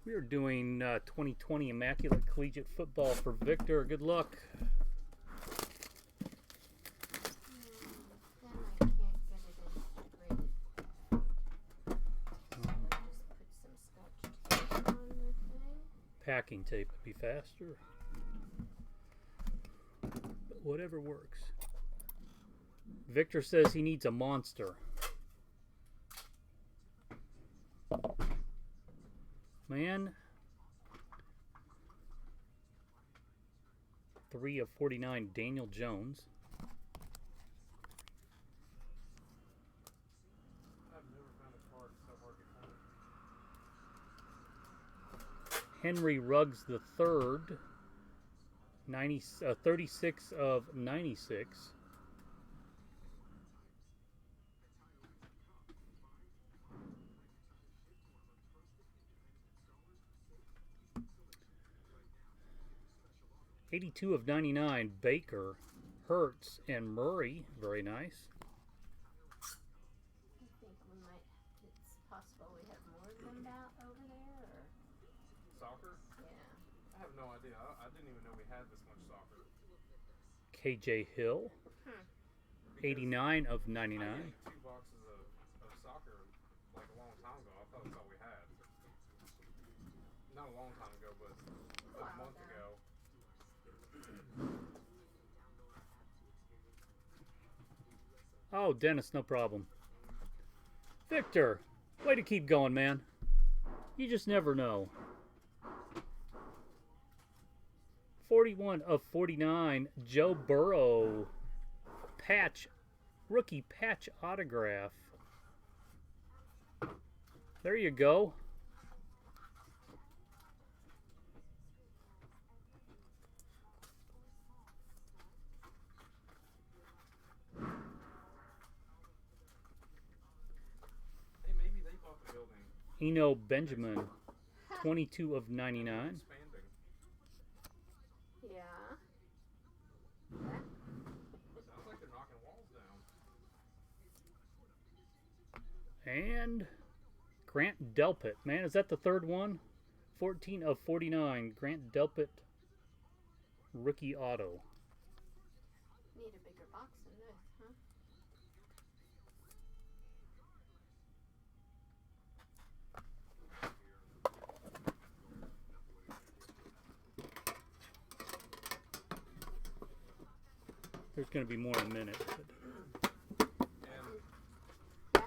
We are doing 2020 Immaculate Collegiate Football for Victor. Good luck. Then I can't get it integrated. So I just put some scotch tape on the thing. Packing tape would be faster. But whatever works. Victor says he needs a monster. Man. 3 of 49, Daniel Jones. I've never found a card so hard to find. Henry Ruggs the third. 36 of 96. '82 of 99, Baker, Hertz, and Murray. Very nice. I think we might, it's possible we have more of them out over there, or, Soccer? yeah. I have no idea. I didn't even know we had this much soccer. KJ Hill, 89 of 99. I ate 2 boxes of soccer like a long time ago. I thought that's all we had. Not a long time ago, but a month ago. Oh, Dennis, no problem. Victor, way to keep going, man. You just never know. 41 of 49, Joe Burrow. Patch, rookie patch autograph. There you go. Hey, maybe they bought the building. Eno Benjamin, 22 of 99. Expanding. Yeah. Sounds like they're knocking walls down. And Grant Delpit. Man, is that the third one? 14 of 49. Grant Delpit, rookie auto. Need a bigger box than this, huh? There's going to be more in a minute. But And Yeah.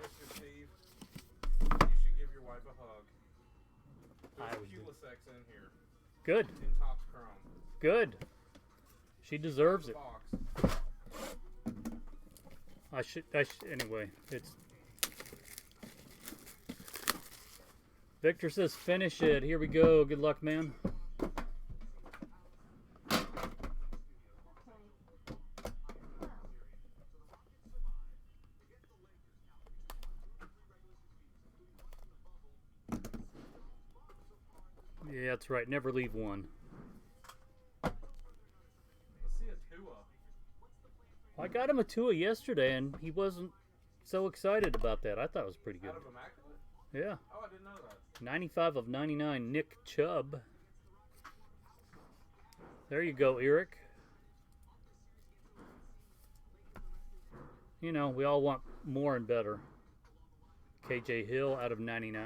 Mr. Steve, you should give your wife a hug. I There's was a Pulisex in here. good. In Topps Chrome. Good. She deserves The it. box. Anyway, it's... Victor says finish it. Here we go. Good luck, man. Okay. Well, Yeah, that's right. Never leave one. Let's see a Tua. I got him a Tua yesterday, and he wasn't so excited about that. I thought it was pretty good. Out of Immaculate? Yeah. Oh, I didn't know that. 95 of 99, Nick Chubb. There you go, Eric. You know, we all want more and better. KJ Hill out of 99.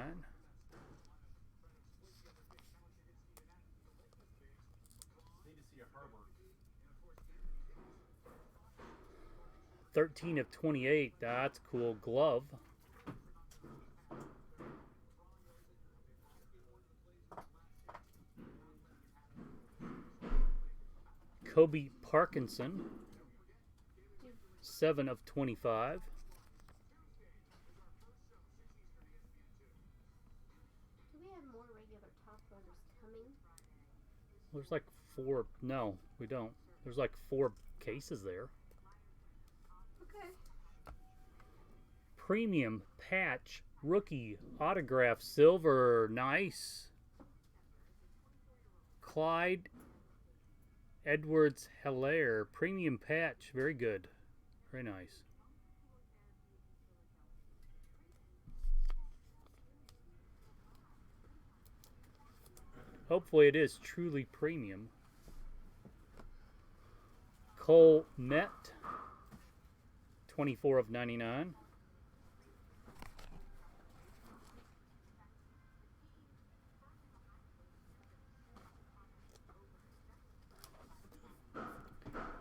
Need to see a Herbert. 13 of 28. That's cool. Glove. Kobe Parkinson. 7 of 25. do we have more regular top loaders coming? There's like 4. No, we don't. There's like 4 cases there. Okay. Premium patch rookie autograph silver. Nice. Clyde Edwards-Helaire premium patch. Very good. Very nice. Hopefully it is truly premium. Cole Met, 24 of 99.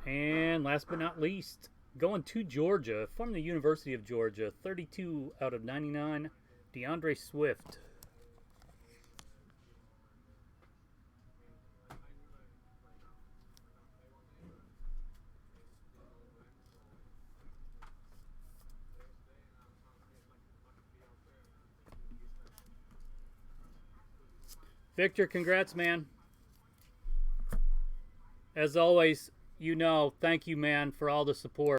And last but not least, going to Georgia, from the University of Georgia, 32 out of 99, DeAndre Swift. Victor, congrats, man. As always, thank you, man, for all the support.